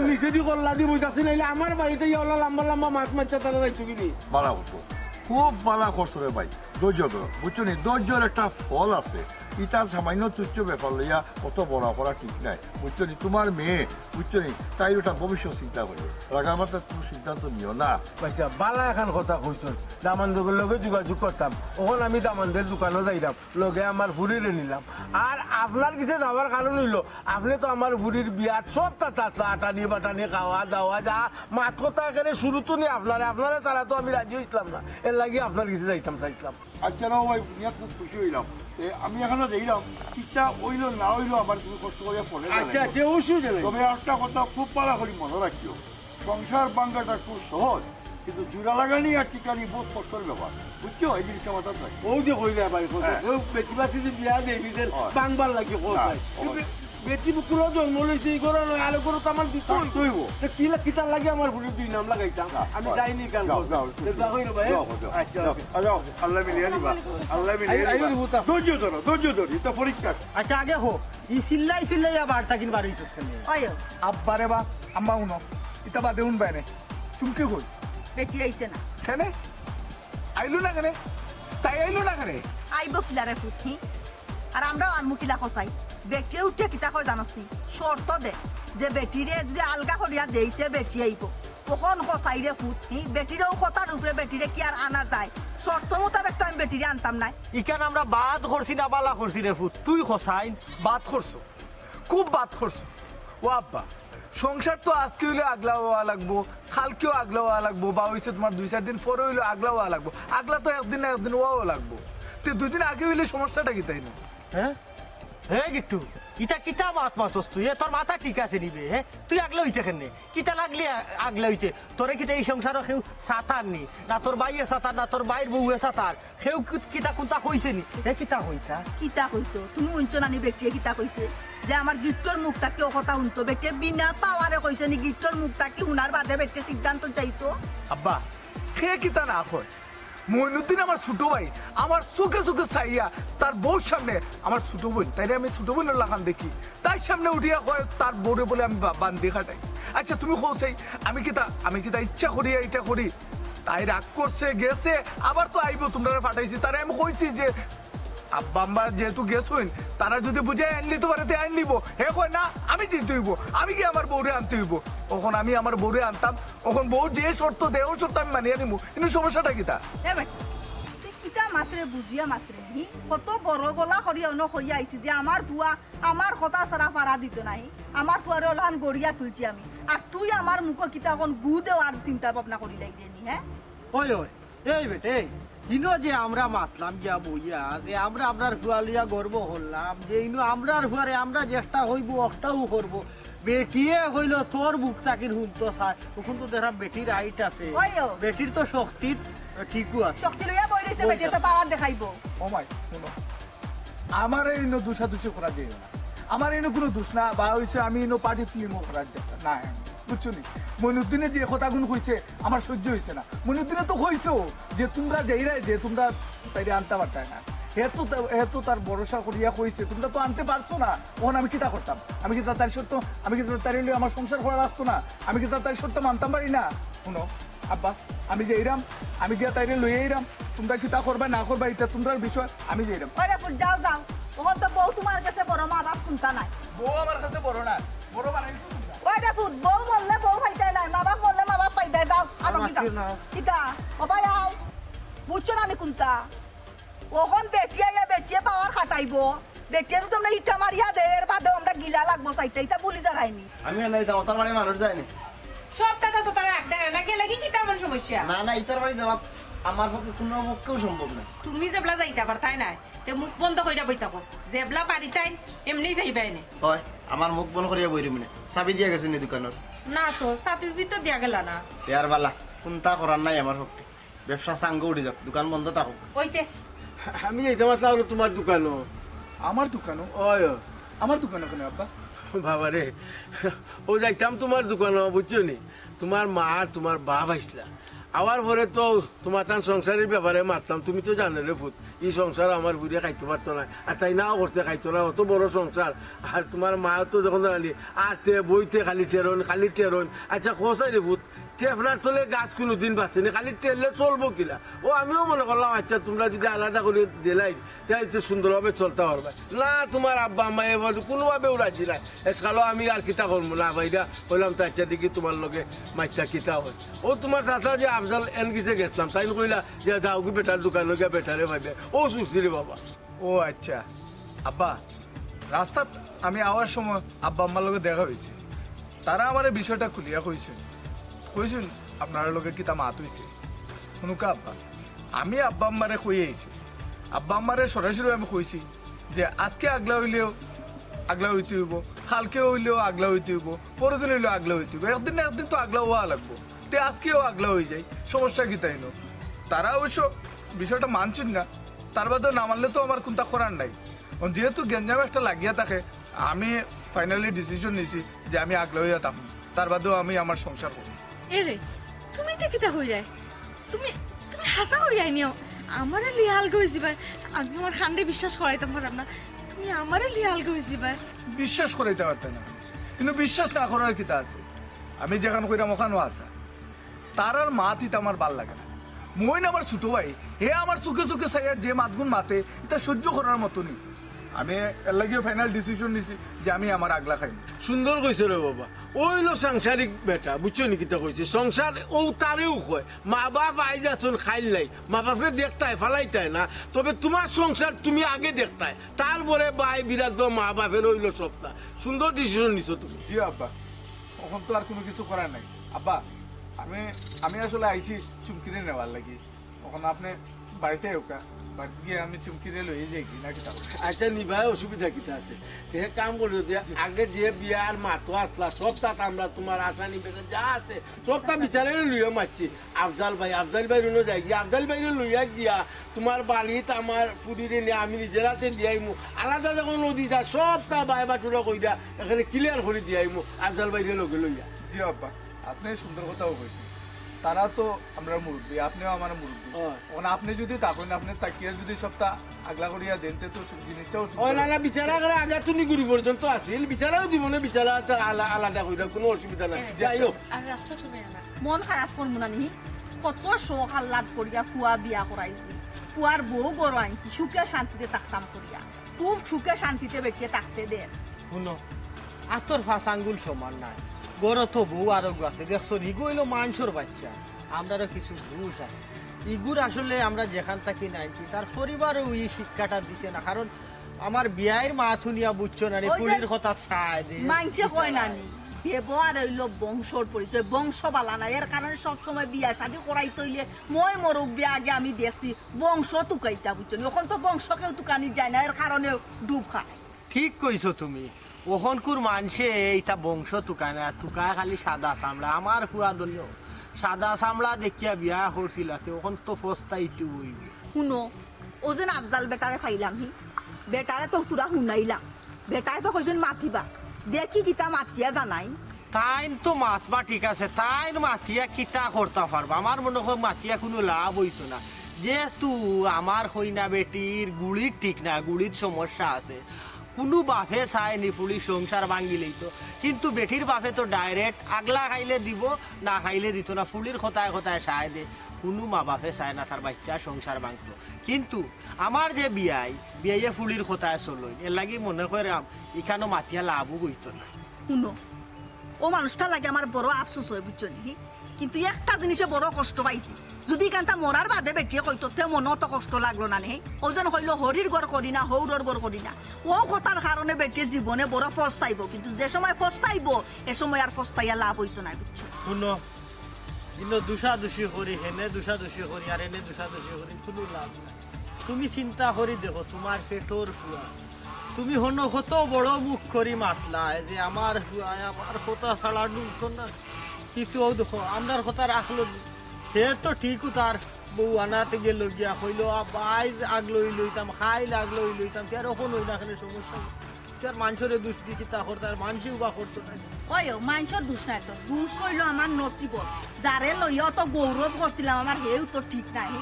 নিচে দি কল্লা দি বইতাছি নাইলে আমার বাড়িতে ইয়া লম্বা লম্বা মাছ মারছে তারা যাইতো কিনি বালা করতো খুব বালা করতো রে ভাই ধৈর্য ধরো বুঝছো নি ধৈর্যের একটা ফল আছে ইটার সামান্য তুচ্ছ ব্যাপার লইয়া অত বড় করা ঠিক নাই বুঝছো নি তোমার মেয়ে বুঝছো নি তাই ওটা ভবিষ্যৎ চিন্তা করি রাগার মাত্রা তুমি সিদ্ধান্ত নিও না পয়সা বালা এখন কথা কইছেন দামানদের লগে যোগাযোগ করতাম ওখানে আমি দামানদের দোকানে যাইলাম লগে আমার ফুরিরে নিলাম আর আপনার কাছে যাওয়ার কারণ হইলো আপনি তো আমার ফুরির বিয়াত সব আটানি বাটানি খাওয়া দাওয়া যা মাত কথা এখানে শুরু তো নেই আপনারা তারা তো আমি রাজি হইছিলাম না এর লাগে আপনার কাছে যাইতাম চাইছিলাম আচ্ছা না ভাই নিয়ে খুব খুশি হইলাম আমি এখানে দেখলাম ইচ্ছা হইলো না হইলো আমার তুমি কষ্ট করে পড়ে আচ্ছা আচ্ছা অবশ্যই তবে একটা কথা খুব পালা করি মনে রাখিও সংসার বাঙ্গাটা খুব সহজ কিন্তু জোড়া লাগানি আর টিকানি বহুত কষ্টের ব্যাপার বুঝছো এই জিনিসটা মাথা থাকে ও যে কইলে ভাই বেটি বাতি যে বিয়া দেই নিজের বাংবার লাগে কোথায় বেটি পুরো জন্ম লইছে এই করে আলো করে তো আমার দিতে হইব কিলা কিতা লাগে আমার ভুলি দুই নাম লাগাইতাম আমি যাইনি কাল যাও হইলো ভাই আচ্ছা যাও আল্লাহ মিলিয়ে দিবা আল্লাহ মিলিয়ে দিবা ধৈর্য ধরো এটা পরীক্ষা আচ্ছা আগে হোক ই সিল্লাই আবার তাকিন বাড়ি অয়ো আব্বারে বা আম্মা উনো ইতা বা দেউন বাইনে চুমকি কই বেটি আইছে না কেনে আইলো না কেনে তাই আইলো না কেনে আইব কিলারে ফুটি আর আমরাও আনমু কিলা কসাই বেটিয়ে উঠে কিতা কয় জানছি শর্ত দে যে বেটিরে যদি আলগা করিয়া দেইতে বেটি আইব কখন কসাইরে ফুটি বেটিরেও কথার উপরে বেটিরে কি আর আনা যায় শর্ত মোতাবেক তো আমি বেটিরে আনতাম নাই। ইখান আমরা বাদ করছি না বালা করছি রে ফুট, তুই খসাইন বাদ করছো, খুব বাদ করছো। ও আব্বা, সংসার তো আজকে হইলে আগলা হওয়া লাগবো, কালকেও আগলা হওয়া লাগবো, বা হইছে তোমার 2-4 দিন পরে হইলে আগলা হওয়া লাগবো। আগলা তো একদিন না একদিন হওয়াও লাগবো। তো 2 দিন আগে হইলে সমস্যাটা কি তাই না? হ্যাঁ হ্যাঁ গিট্টু, ইটা কিতা মাত মাতস তুই? তোর মাথা ঠিক আছে নিবে? হ্যাঁ তুই আগলে হইতে কেনে? কিতা লাগলি আগলে হইতে? তোরে কিতা এই সংসারও কেউ সাতার নি না, তোর বাইয়ে সাতার না, তোর বাইর বউয়ে সাতার, কেউ কিতা কোনটা কইছে নি? এ কিতা কইতা? কিতা কইতো তুমি উঞ্চ নানি বেটিয়ে কিতা কইছে যে আমার গিফটর মুখটা কি ও কথা শুনতো? বেটিয়ে বিনা পাওয়ারে কইছে নি গিফটর মুখটা কি শুনার বাদে বেটিয়ে সিদ্ধান্ত চাইতো? আব্বা, সে কিতা না কয়? মইনুদ্দিন আমার ছোট ভাই, আমার চোখে চোখে চাইয়া তার বউর সামনে, আমার ছোট বোন, তাই আমি ছোট বোনের লাগান দেখি, তার সামনে উঠিয়া কয় তার বউরে বলে আমি বান্ধি খাটাই। আচ্ছা তুমি কৌসাই আমি কিতা ইচ্ছা করি এইটা করি? তাই রাগ করছে গেছে, আবার তো আইবো, তোমরা পাঠাইছি। তারা আমি কইছি যে আব্বা আম্মা যেহেতু গেছুন, তারা যদি বুঝে আনলি তো পারে আইন নিব। হে কয় না, আমি জিতে হইব, আমি কি আমার বউরে আনতে হইব। তখন আমি আমার বউরে আনতাম, তখন বউ যে শর্ত দেহ শর্ত আমি মানিয়ে নিব। কিন্তু সমস্যাটা কিতা? কিতা মাত্রে বুঝিয়া মাত্রে হি কত বড় গলা করিয়া অন্য করিয়া আইছি যে আমার বুয়া আমার কথা সারা পারা দিত নাই, আমার ফুয়ারে ওলান গড়িয়া তুলছি আমি, আর তুই আমার মুখ কিতা এখন গু দেওয়ার চিন্তা ভাবনা করি লাগি নি? হ্যাঁ ওই ওই এই বেটে, ইনো যে আমরা মাতলাম গিয়া বইয়া যে আমরা আপনার ফুয়ালিয়া গর্ব হলাম, যে ইনো আমরার ফুয়ারে আমরা চেষ্টা হইব অষ্টাও করব, বেটিয়ে হইল তোর বুক তাকির হুনতো চাই, তখন তো দেখা বেটির হাইট আছে, বেটির তো শক্তির ঠিকও আছে। শক্তি লইয়া বই রইছে, বেটিয়ে তো পাওয়ার দেখাইবো। ও মাই শুনো, আমার এনে দোষাদোষি করা যায় না, আমার এনে কোনো দোষ না, বা হয়েছে আমি এনে পার্টি ফিল্মও করার না, বুঝছো নি? মইনুদ্দিনে যে কথাগুলো কইছে আমার সহ্য হয়েছে না। মইনুদ্দিনে তো কইছেও যে তোমরা যেইরাই যে তোমরা তাইরে আনতে পারতাই না, এত তার ভরসা করিয়া কইছে, তোমরা তো আনতে পারছো না। ওখানে আমি কিতা করতাম? আমি কি তার সত্য, আমি কি তার আমার সংসার করা রাখতো না? আমি কি তার সত্য মানতাম পারি না? শুনো আব্বা, আমি যে এইরাম, আমি গিয়া তাইরে লইয়া এইরাম, তোমরা কিতা করবা না করবা এটা তোমরার বিষয়, আমি যে এইরাম। যাও যাও, তখন তো বউ তোমার কাছে বড়, মা বাপ শুনতা নাই। বউ আমার কাছে বড় না, বড় বানাইছো তোমরা। ওইটা ফুট, বউ বললে বউ পাইতাই নাই, মা বাপ বললে মা বাপ পাইতাই। দাও আনো কিতা কিতা বাবা আও, বুঝছো না নি কোনটা? ওখন বেটিয়ে পাওয়ার খাটাইবো, বেটিয়ে তো তোমরা ইটা মারিয়া দে, এর বাদে আমরা গিলা লাগবো চাইতে, ইটা বলি যারাইনি। আমি নাই যাও, তার মানে মানুষ যায়নি। সব দাদা তো তারা একদম না গেলে কি কিতা এমন সমস্যা? না না, ইতার বাড়ি যাওয়া আমার পক্ষে কোনো পক্ষেও সম্ভব না। তুমি যেবলা যাইতা পার তাই নাই, তে মুখ বন্ধ কইরা বই থাকো, যেবলা পারি তাই এমনি ভাইবাই নে। হয় আমার মুখ বন্ধ করিয়া বই রইমনে, চাবি দিয়া গেছেন এই দোকানের। না তো চাপি ভিতর দিয়া গেল না। ইয়ার বালা কোনটা করার নাই আমার পক্ষে, ব্যবসা সাঙ্গ উঠে যাক, দোকান বন্ধ থাকুক। কইছে আমি যাইতে পারতাম তোমার দোকানও। আমার দোকানও? ওই আমার দোকানে কেন আব্বা? বাবা রে, ও যাইতাম তোমার দোকানও, বুঝছো নি? তোমার মা আর তোমার বাপ আইসলা, আবার পরে তো তোমার তার সংসারের ব্যাপারে মারতাম। তুমি তো জানো রে ফুট, এই সংসার আমার বুড়িয়ে খাইতে পারতো না, আর তাই নাও করছে খাইতো না, অত বড় সংসার। আর তোমার মা তো যখন জানালি আতে বইতে খালি টেরন। আচ্ছা খোঁচাই রে ফুট, টেফনার চলে গাছ কোনোদিন বাঁচেনি, খালি টেরলে চলবো কিলা? ও আমিও মনে করলাম আচ্ছা তোমরা যদি আলাদা করে দিলাই তাহলে সুন্দরভাবে চলতে পারবে না। তোমার আব্বা আম্মা এবার কোনোভাবেও রাজি নাই, এসকালো আমি আর কিতা করবো না ভাইরা বললাম তো আচ্ছা দেখি তোমার লগে মাইতা কিতা হয়। ও তোমার চাচা যে আফজাল এন গিছে গেছিলাম, তাই কইলা যে দাও কি বেটার দোকানে গিয়া বেটারে ভাইবে, ও সুস্থি রে বাবা। ও আচ্ছা আব্বা, রাস্তাত আমি আওয়ার সময় আব্বা আম্মার লগে দেখা হয়েছে, তারা আমার এই বিষয়টা খুলিয়া কইছেন আপনার লগে কিতা মাত হয়েছে। শুনুকা আব্বা, আমি আব্বা আম্মারে কই আইছি, আব্বা আম্মারে সরাসরি আমি কইছি যে আজকে আগলা হইলেও আগলা হইতে হইব, কালকে হইলেও আগলা হইতে হইব, পরদিন হইলেও আগলা হইতে হইব, একদিন না একদিন তো আগলা হওয়া লাগবো। তে আজকেও আগলা হয়ে যায়, সমস্যা কি তাই না? তারা অবশ্য বিষয়টা মানছেন না, তার বাদেও না মানলে তো আমার কোনটা করার নাই। যেহেতু গেঞ্জাম একটা লাগিয়া থাকে, আমি ফাইনালি ডিসিশন নিয়েছি যে আমি আগলা হইয়া থাকুন, তার বাদেও আমি আমার সংসার করব। এরে তুমি দেখিতা হই যায়, তুমি তুমি হাসা হই যায় নিও, আমারে লিয়াল গইছি ভাই, আমি আমার খান্ডে বিশ্বাস করাইতাম পারলাম না, তুমি আমারে লিয়াল গইছি ভাই। বিশ্বাস করাইতে পারতেন না, কিন্তু বিশ্বাস না করার কিতা আছে? আমি যেখান কইরাম ওখানেও আসা, তার আর মাতিতে আমার ভাল লাগে না। মইন আমার ছোট ভাই, হে আমার চুকে চুকে চাইয়া যে মাতগুন মাতে এটা সহ্য করার মতো নেই। আমি এর লাগিও ফাইনাল ডিসিশন নিছি যে আমি আমার আগলা খাইম। সুন্দর কইছে রে বাবা, ওইলো সাংসারিক বেটা, বুঝছো নি কিতা কইছে? সংসার ও তারেও কয়, মা বাপ আই যাচ্ছেন খাইল নাই, মা বাপে দেখতায় ফালাইতায় না, তবে তোমার সংসার তুমি আগে দেখতায়, তারপরে বাই বিরাট মা বাপের ওইলো সপ্তাহ। সুন্দর ডিসিশন নিছো তুমি। জি আব্বা, এখন তো আর কোনো কিছু করার নাই। আব্বা আমি আসলে আইছি চুমকিরে নেওয়ার লাগি। এখন আপনি বাড়িতে ওকা, বাড়িতে গিয়ে আমি চুমকিরে লই যাই কি না কিতা? আচ্ছা নিভাই, অসুবিধা কিতা আছে? তে কাম করো যে আগে যে বিয়ার মাতো আসলা সপ্তাহ আমরা তোমার আশা নিবে যা আছে সপ্তাহ বিচারে লইয়া মারছি। আফজাল ভাই রুনো যাই গিয়া আফজাল ভাই লইয়া গিয়া তোমার বাড়িতে আমার ফুডিরে নিয়ে আমি নিজেরাতে দিয়াইমু, আলাদা যখন নদী যা সপ্তাহ বাই বাটুরা কইরা এখানে ক্লিয়ার করে দিয়াইমু আফজাল ভাইরে লগে লইয়া। জি আব্বা, আপনি সুন্দর কথাও কইছেন। তারা তো আমরা মুরব্বী, আপনিও আমার মুরব্বী। এখন আপনি যদি থাকেন, আপনি তাকিয়া যদি সপ্তাহ আগলা করিয়া দেন তো জিনিসটাও ওই না বিচারা করে আগে তুমি গুড়ি পর্যন্ত আসিল, বিচারাও দিব না, বিচারা আলাদা কইরা কোনো অসুবিধা নাই। যাই হোক, আর রাস্তা তুমি না মন খারাপ করবো না নি, কত শোক আহ্লাদ করিয়া ফুয়া বিয়া করাইছি, ফুয়ার বউ বড় আনছি, সুখে শান্তিতে থাকতাম করিয়া, খুব সুখে শান্তিতে বেটিয়ে থাকতে দেন। শুনো, আতর ফাঁস আঙ্গুল সমান নাই, গড় তো বউ আরো আছে দেখছো, ইগো মানুষের বাচ্চা, আমরারও কিছু ঘুষ আছে। ইগুর আসলে আমরা যেখান থাকি নাইছি তার পরিবারও এই শিক্ষাটা দিছে না, কারণ আমার বিয়ের মা থুনিয়া বুঝছো না রে, পুলির কথা ছায় দে মাইনসে কয় না নি, ব্যবহার হইল বংশর পরিচয়, বংশ বালা না, এর কারণে সবসময় বিয়া শাদি করাই তৈলে মই মরব্বী আগে আমি দেখছি বংশ তুকাইতা, বুঝছো, এখন তো বংশ কেউ তুকানি যায় না, এর কারণে ডুব খায়। ঠিক কইছো তুমি, ওখনকুর মানুষে এইটা বংশ তুকায় না, তুকায় খালি সাদা চামড়া। আমার ফুয়া দলীয় সাদা চামড়া দেখিয়া বিয়া করছিল, ওখান তো ফস্তা ইটু হইব। শুনো, ও যেন আফজাল বেটারে ফাইলাম হি, বেটারে তো তোরা শুনাইলাম, বেটারে তো কইছেন মাতিবা, দেখি কিতা মাতিয়া জানাই। তাইন তো মাতবা ঠিক আছে, তাইন মাতিয়া কিতা করতে পারবা, আমার মনে হয় মাতিয়া কোনো লাভ হইতো না, যেহেতু আমার হইনা বেটির গুড়ির ঠিক না, গুড়ির সমস্যা আছে, কোনো বাপে চায়নি ফুলি সংসার ভাঙিলেই তো, কিন্তু বেটির বাপে তো ডাইরেক্ট আগলা খাইলে দিব, না খাইলে দিত না, ফুলির কথায় কথায় চায় দে, কোনো মা বাপে চায় না তার বাচ্চা সংসার ভাঙতো। কিন্তু আমার যে বিয়াই ফুলির কথায় চলই, এর লাগি মনে করে এখানে মাতিয়া লাভও হইতো না। শুনো, ও মানুষটা লাগে আমার বড় আফসোস হয়, বুঝছো নি, কিন্তু একটা জিনিসে বড় কষ্ট পাইছি, যদি কান্তা মরার বাদে বেটিয়ে কইতো তে মনে তো কষ্ট লাগলো না নে, ও যেন হইলো হরির গড় করি না, হৌরর গড় করি না, ও কথার কারণে বেটিয়ে জীবনে বড় ফস্তাইব, কিন্তু যে সময় ফস্তাইব এ সময় আর ফস্তাইয়া লাভ হইতো না, বুঝছো। শুনো, কিন্তু দুষাদুষি করি, হেনে দুষাদুষি করি আর এনে দুষাদুষি করি কোনো লাভ নাই। তুমি চিন্তা করি দেখো, তোমার পেটোর ফুয়া, তুমি হনো কত বড় মুখ করি মাতলায় যে আমার ফুয়ায় আমার কথা ছাড়া ডুবতো না, কিন্তু ও দেখো আমার কথা রাখলো, সে তো ঠিকও তার বউ আনাতে গেল গিয়া হইলো বাইজ আগলই লইতাম, খাইলে আগলই লইতাম, তার ওখানে হই না, এখানে সমস্যা তার মানুষের দুষ দি কিতা করতো, আর মানুষই উবা করতো না। ওই মানুষের দোষ নাই তো, দোষ হইলো আমার নসিব, যারে লইয়া তো গৌরব করছিলাম আমার হেউ তো ঠিক নাই,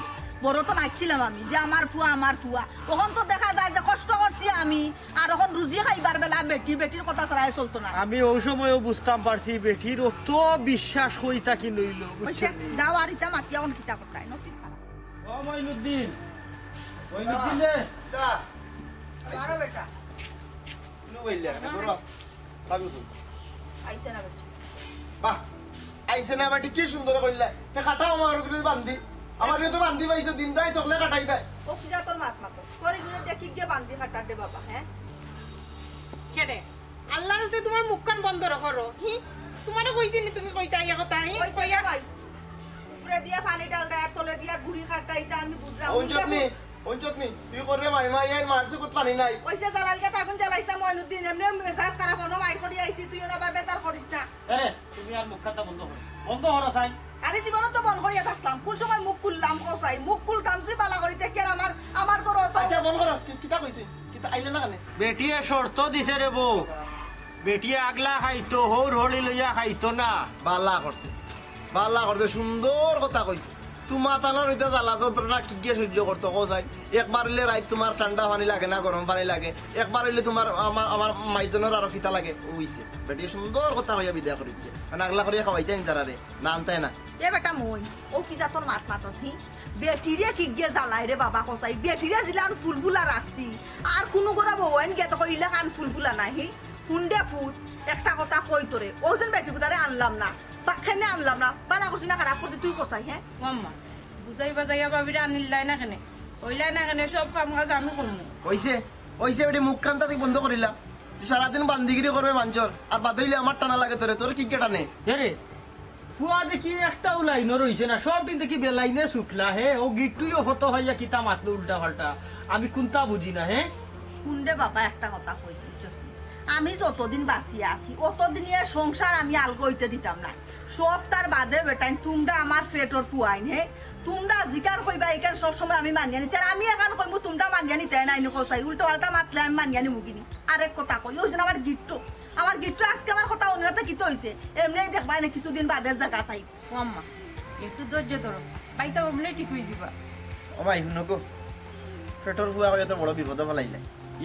বড় তো নাচছিলাম আমি যে আমার ফুয়া, ওখান তো দেখা যায় যে কষ্ট করছি আমি, আর এখন রুজি খাইবার বেলা বেটির কথা ছাড়াই চলতো না। আমি ওই সময়ও বুঝতাম পারছি বেটির অত বিশ্বাস হইতা কি লইল, যাও আর ইটা মাতি এখন কিতা কথাই নসিব খারাপ। ও মইনুদ্দিন, মইনুদ্দিন রে আরে বেটা ইনু বইলা বড় ভাবি তো আইছে না বেটা, বাহ আইছে না বাটি কি সুন্দর কইলা, তে কাটাও আমার করে বান্ধি, আমার তো বান্ধি পাইছো দিন রাত চকলে কাটাইবা। ও কি যা তোর মাত করি গুনে দেখি গে বান্ধি কাটার দে বাবা। হ্যাঁ কেডে আল্লাহর হতে তোমার মুখখান বন্ধ রাখো, হি তোমারে কইছি নি তুমি কইতা ইয়া কথা, হি কইয়া ভাই উপরে দিয়া পানি ডাল দেয় আর তলে দিয়া গুড়ি খাটাইতা আমি বুঝলাম। অঞ্চতনি তুই করে মাইমা ইয়ার মারছে কত পানি নাই, ওইসে জালালকে তাগুন জ্বালাইছা মইনুদ্দিন, এমনি মেজাজ খারাপ হনো মাইর করি আইছি, তুই আবার বেজার করিস না। আরে তুমি আর মুখ খাতা বন্ধ করো, বন্ধ করো চাই। আরে জীবনত তো বন্ধ করিয়া থাকলাম, কোন সময় মুখ খুললাম কোসাই, মুখ খুলতাম যে বালা করিতে কি আর আমার করো তো। আচ্ছা বন্ধ করো, কিতা কইছে কিতা আইলে না কানে, বেটিয়ে শর্ত দিছে রে বউ, বেটিয়ে আগলা খাইতো, হৌর হলি লইয়া খাইতো না। বালা করছে সুন্দর কথা কইছে, তোমার তানোর হইতে জ্বালা যন্ত্রণা কি গিয়ে সহ্য করতো কো যাই একবার হইলে রাত তোমার ঠান্ডা পানি লাগে না গরম পানি লাগে একবার হইলে তোমার আমার মাইজনের আরো খিতা লাগে হইছে বেটি সুন্দর কথা হইয়া বিদায় করিছে মানে আগলা করিয়া খাওয়াইতে ইনচারারে না আনতাই না এ বেটা মই ও কি যা তোর মাত মাতস হি বেটিরে কি গিয়ে জ্বালাই রে বাবা কসাই বেটিরে জিলান ফুলফুলা রাখছি আর কোনো গোড়া বউন গিয়ে তো কইলে কান ফুলফুলা নাই হি হুন্ডে ফুট একটা কথা কই তোরে ও যেন বেটি গুদারে আনলাম না বাখানে আনলাম না বালা করছি না খারাপ করছি তুই কসাই হ্যাঁ ও আম্মা বুঝাই বাজাইয়া ভাবিরে আনিলাই না কেনে ওইলাই না কেনে সব কাম কাজ আমি করবো হইছে হইছে বেটি মুখ কান্তা তুই বন্ধ করিলা তুই সারাদিন বান্দিগিরি করবে মাঞ্চর আর বাদ হইলে আমার টানা লাগে তোরে তোর কি কে টানে রে ফুয়া দেখি একটাও লাইনও রইছে না সব দিন দেখি বেলাইনে ছুটলা হে ও গিট্টুইও ফটো হইয়া কিতা মাতলো উল্টা পাল্টা আমি কোনটা বুঝি না হে হুন্ডে বাবা একটা কথা কই বুঝছস নি? আমি যতদিন বাঁচিয়ে আছি অতদিন এর সংসার আমি আলগো হইতে দিতাম না সব তার বাদে বেটাইন তোমরা আমার পেটর ফুয়াইন হে তোমরা জিকার কইবা এখান সব সময় আমি মানিয়া নিছি আর আমি এখন কইমু তোমরা মানিয়া নিতে নাই নি কইছাই উল্টো পাল্টা মাতলে আমি মানিয়া নিমু কিনি আরেক কথা কই ওই যে আমার গিট্টু আজকে আমার কথা অনুরাতে কি তো হইছে এমনিই দেখবাই না কিছুদিন বাদে জায়গা তাই ও আম্মা একটু ধৈর্য ধরো পয়সা অমনি ঠিক হয়ে যাবা ও ভাই শুনকো পেটর ফুয়া হয়ে তো বড় বিপদ ফেলাইলে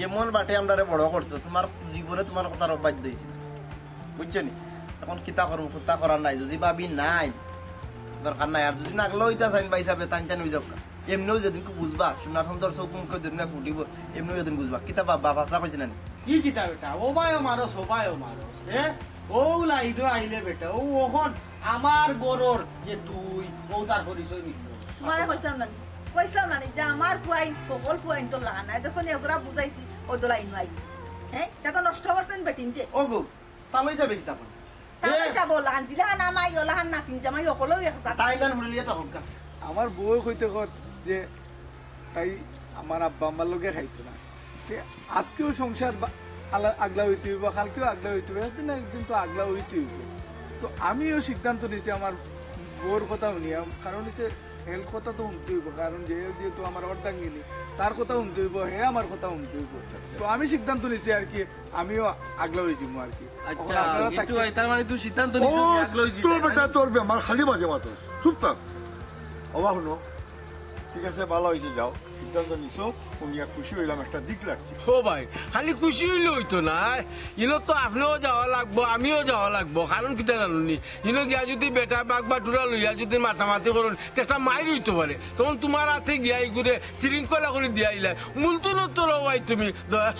এমন বাটে আমরা বড় করছো তোমার জীবনে তোমার কথা বাধ্য হয়েছিল বুঝছো নি এখন কিতা করবো কুতা করার নাই যদি ভাবি নাই দরকার নাই আর যদি নাগলো হইতা চাইন বা হিসাবে টান টান হয়ে যাক এমনিও যেদিন বুঝবা সোনা সুন্দর চৌক মুখ যেদিন ফুটিব এমনিও যেদিন বুঝবা কিতা বাবা ভাষা কইছে না কি কিতা বেটা ও বায়ও মারো সবাইও মারো হে ও লাইডো আইলে বেটা ও ওখন আমার গরর যে তুই ও তার পরিচয় নিত মানে কইছাম না যে আমার ফুয়াইন সকল ফুয়াইন তো লাগা নাই দেখো এজরা বুঝাইছি ওই তো লাইন নাই হ্যাঁ এটা নষ্ট করছেন বেটিন দে ও গো তালই যাবে কিতা কোন তাহলে সব লাগান জিলাহান আমাই ওলাহান নাতিন জামাই সকলেও একটা তাই গান ভুলিয়ে থাকুক আমার বউ কইতে কর যে তাই আমার আব্বা আমার লগে খাইতো না তে আজকেও সংসার আগলা হইতে হইব কালকেও আগলা হইতে হইব একদিন না একদিন তো আগলা হইতে হইব তো আমিও সিদ্ধান্ত নিয়েছি আমার বউর কথা শুনিয়া কারণ হচ্ছে হেল কথা তো শুনতে হইব কারণ যেহেতু আমার অর্ধাঙ্গিনী তার কথা শুনতে হইব হে আমার কথা শুনতে হইব তো আমি সিদ্ধান্ত নিয়েছি আর কি আমিও আগলা হয়ে যাবো আর কি তার মানে তুই সিদ্ধান্ত তোর বেটা তোর বেমার খালি বাজে মাত্র চুপ থাক অবা শুনো ঠিক আছে ভালো হয়েছে যাও সিদ্ধান্ত নিছো শুনিয়া খুশি হইলাম একটা দিক লাগছে ও ভাই খালি খুশি হইলে হইতো না ইনো তো আপনিও যাওয়া লাগবো আমিও যাওয়া লাগবো কারণ কিতা জানি ইনো গিয়া যদি বেটা বাঘ বাটুরা লইয়া যদি মাতামাতি করুন একটা মাইর হইতে পারে তখন তোমার হাতে গিয়া ঘুরে শৃঙ্খলা করে দিয়াইলা মূলতো নতো ভাই তুমি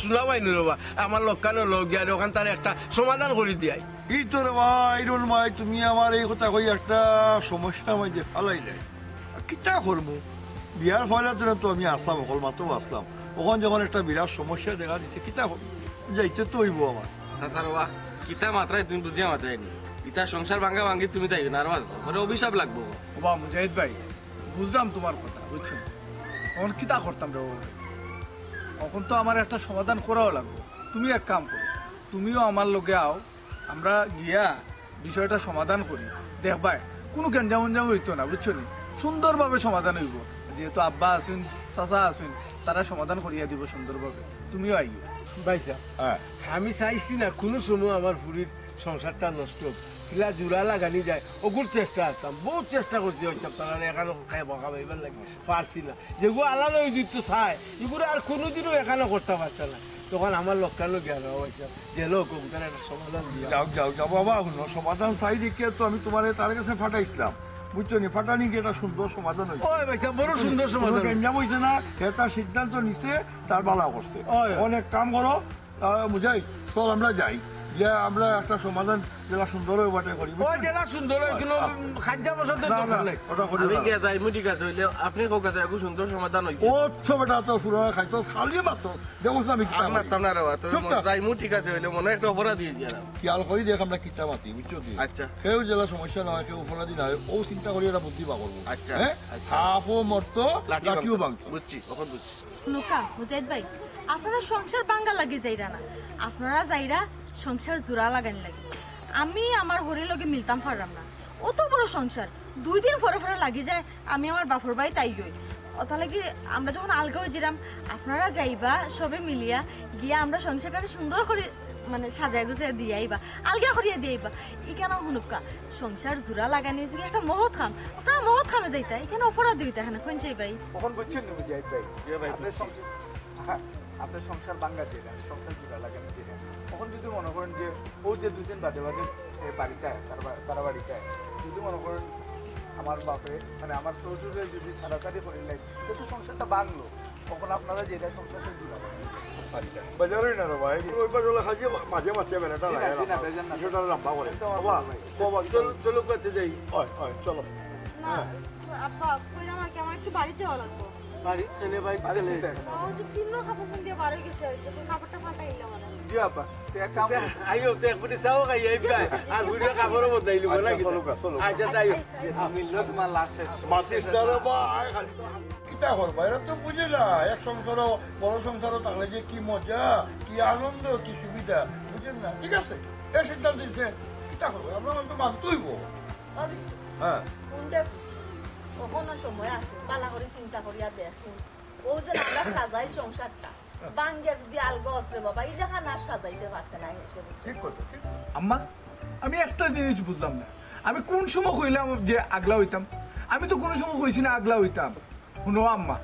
শোনা পাইনি রবা আমার লোকানো লোক গিয়া ওখান তার একটা সমাধান করে দিয়াই এই তোর ভাই রুল ভাই তুমি আমার এই কথা কই একটা সমস্যা মাঝে ফালাইলে কিতা করবো বিয়ার ফলাতে তো আমি আসলাম অকল মাত্র আসলাম ওখান যখন একটা বিরাট সমস্যা দেখা দিচ্ছে কিতা যাইতে তো হইব আমার সাসার বাবা কিতা মাত্রায় তুমি বুঝিয়া মাত্রায় নি ইতা সংসার ভাঙ্গা ভাঙ্গি তুমি তাই না আর মানে অভিশাপ লাগবো বাবা মুজাহিদ ভাই বুঝলাম তোমার কথা বুঝছেন তখন কিতা করতাম রে এখন তো আমার একটা সমাধান করাও লাগবে তুমি এক কাম করো তুমিও আমার লগে আও আমরা গিয়া বিষয়টা সমাধান করি দেখবাই কোনো গেঞ্জাম হইতো না বুঝছো নি সুন্দরভাবে সমাধান হইব যেহেতু আব্বা আছেন চাচা আছেন তারা সমাধান করিয়া দিব সুন্দরভাবে তুমিও আইও ভাইসা আমি চাইছি না কোনো সময় আমার পুরীর সংসারটা নষ্ট হোক কিলা জোড়া লাগানি যায় ওগুর চেষ্টা আসতাম বহুত চেষ্টা করছি ওই তারা এখানে খাই বকা পাইবার লাগে পারছি না যেগুলো আলাদা ওই যুক্ত চায় এগুলো আর কোনোদিনও এখানে করতে পারতাম না তখন আমার লক্ষ্যালো জ্ঞান হয়েছে যে লোক ওখানে একটা সমাধান দিয়া যাও বাবা শুনো সমাধান চাই দেখে তো আমি তোমার তার কাছে ফাটাইছিলাম বুঝছো নি ফাটানি কি একটা সুন্দর সমাধান হয়েছে ওই ভাইসা বড় সুন্দর সমাধান গেঞ্জাম হয়েছে না সে তার সিদ্ধান্ত নিছে তার বালা করছে অনেক কাম করো বুঝাই চল আমরা যাই যে আমরা একটা সমাধান জেলা সুন্দর বাটে করি ওই জেলা সুন্দর কিন্তু খাদ্যা বসত ওটা করি আমি গিয়ে যাই মুটি কাছে হইলে আপনি কোক কাছে একটু সুন্দর সমাধান হইছে ও বেটা তো পুরো খাইতো খালি মাত্র দেখো আমি আপনার তো না রে বাবা তুমি যাই মুটি কাছে হইলে মনে একটা অপরাধ দিয়ে দিয়া খেয়াল করি দেখ আমরা কিতা মাতি বুঝছো কি আচ্ছা কেউ জেলা সমস্যা নয় কেউ অপরাধী নয় ও চিন্তা করি একটা বুদ্ধি বা করবো আচ্ছা হাফও মরতো লাঠিও ভাঙতো বুঝছি কখন বুঝছি নুকা মুজাহিদ ভাই আপনারা সংসার ভাঙ্গা লাগে যাইরা না আপনারা যাইরা সংসার জোড়া লাগানি লাগে আমি আমার হরির লগে মিলতাম পারলাম না অত বড় সংসার 2 দিন পরে পরে লাগি যায় আমি আমার বাপর বাড়ি তাই গই তাহলে কি আমরা যখন আলগা হয়ে যেলাম আপনারা যাইবা সবে মিলিয়া গিয়া আমরা সংসারটা সুন্দর করে মানে সাজায় গুছাই দিয়ে আইবা আলগা করিয়া দিয়ে আইবা এখানে হুনুকা সংসার জোড়া লাগানি হয়েছে একটা মহৎ খাম আপনারা মহৎ খামে যাইতা এখানে অপরাধ দিবিতা এখানে কোন চাই ভাই কখন বুঝছেন না মুজাহিদ ভাই আপনার সংসার আপনার সংসার বাঙ্গা দিয়ে দেন সংসার জোড়া লাগানি দিয়ে দেন তখন যদি মনে করেন যে ও যে 2 দিন বাদে বাদে বাড়িতে তারা বাড়িতে যদি মনে করেন আমার বাপে মানে আমার শ্বশুরের যদি ছাড়াছাড়ি করিলেন তো সংসারটা বাংলো তখন আপনারা যেটা সংসারটা জোড়া লাগানি বাজারই না রে ভাই ওই বাজারে খাজি মাঝে মাঝে বেলাটা লাগে না বেজান না সেটা লম্বা করে বাবা বাবা চলো করতে যাই ওই চলো না আব্বা কইরা আমাকে আমার একটু বাড়ি যাওয়া লাগবে বাড়ি এনে বাড়ি গেলে ও যে ফিন্ন কাপড় ফোন দিয়ে বার হয়ে গেছে যখন কাপড়টা ফাটাইলাম মানে জি আপা তো এক কাম আইও তো একবারে চাও খাই আইবা আর ভিডিও কাপড় বদলাইলি বলা কি চলো চলো আচ্ছা তাইও আমি লোক তোমার লাশ শেষ মাতিস না রে ভাই খালি কিতা করবা এরা তো বুঝে না এক সংসারও বড় সংসারও থাকলে যে কি মজা কি আনন্দ কি সুবিধা বুঝেন না ঠিক আছে এই সিদ্ধান্ত দিচ্ছে কিতা করবো আমরা তো মানতেইব হ্যাঁ কোনটা কখনো সময় আছে পালা করে চিন্তা করিয়া দেখুন ও যে আমরা সাজাই সংসারটা বাঙ্গিয়া যদি আলগা অসরে বাবা এই লেখা না সাজাইতে পারতে না হিসেবে ঠিক কথা ঠিক আম্মা আমি একটা জিনিস বুঝলাম না আমি কোন সময় কইলাম যে আগলা হইতাম আমি তো কোনো সময় কইছি না আগলা হইতাম শুনো আম্মা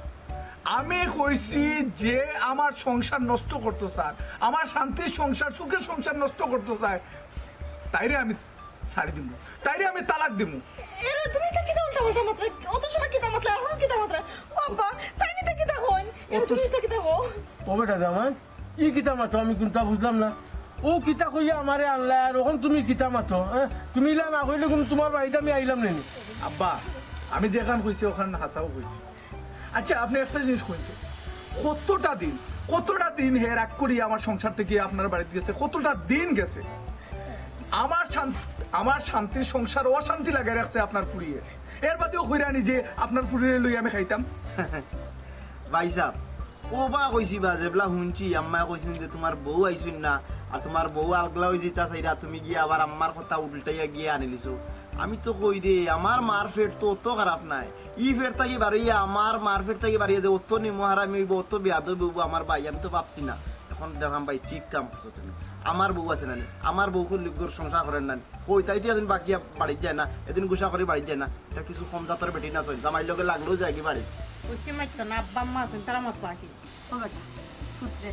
আমি কইছি যে আমার সংসার নষ্ট করতে চায় আমার শান্তির সংসার সুখের সংসার নষ্ট করতে চায় তাইরে আমি ছাড়ি দিব তাইরে আমি তালাক দিব এরে তুমি তো কিতা উল্টা উল্টা মাত্রা অত সময় কিতা মাত্রা এখন কিতা মাত্রা বাবা তাই নিতে কিতা হন এরে তুমি তো কিতা হো ও বেটা জামাই ই কিতা মাতো আমি কোনটা বুঝলাম না ও কিতা কইয়া আমারে আনলা আর ওখান তুমি কিতা মাতো তুমি ইলা না কইলে কোন তোমার বাড়িতে আমি আইলাম নেনি আব্বা আমি যেখান কইছি ওখানে হাসাও কইছি আচ্ছা আপনি একটা জিনিস কইছেন কতটা দিন হে রাগ করি আমার সংসার থেকে আপনার বাড়িতে গেছে কতটা দিন গেছে আমার শান্তির সংসার অশান্তি লাগে রাখছে আপনার পুরিয়ে এর বাদেও কইরানি যে আপনার পুরিয়ে লই আমি খাইতাম ভাই সাহেব ও বা কইছি বা যেবলা শুনছি আম্মা কইছেন যে তোমার বউ আইছুন না আর তোমার বউ আগলা হয়ে যেতা চাইরা তুমি গিয়ে আবার আম্মার কথা উল্টাইয়া গিয়ে আনিলিছো আমি তো কই রে আমার মার ফেট তো অত খারাপ নাই ই ফেট থাকি বাড়িয়ে আমার মার ফেট থাকি বাড়িয়ে দে অত নিমহারামি হইব অত বেয়াদব হইব আমার ভাই আমি তো ভাবছি না এখন দেখাম ভাই ঠিক কাম করছো তুমি আমার বউ আছে না আমার বউ লিগর সংসার করেন না কই তাই তো এদিন বাকি বাড়ি যায় না এদিন গুসা করে বাড়ি যায় না এটা কিছু কম জাতের বেটি না চল জামাই লগে লাগলেও যায় কি বাড়ি কইছি মাইতো না আব্বা আম্মা আছেন তারা মত পাখি ও বেটা সূত্রে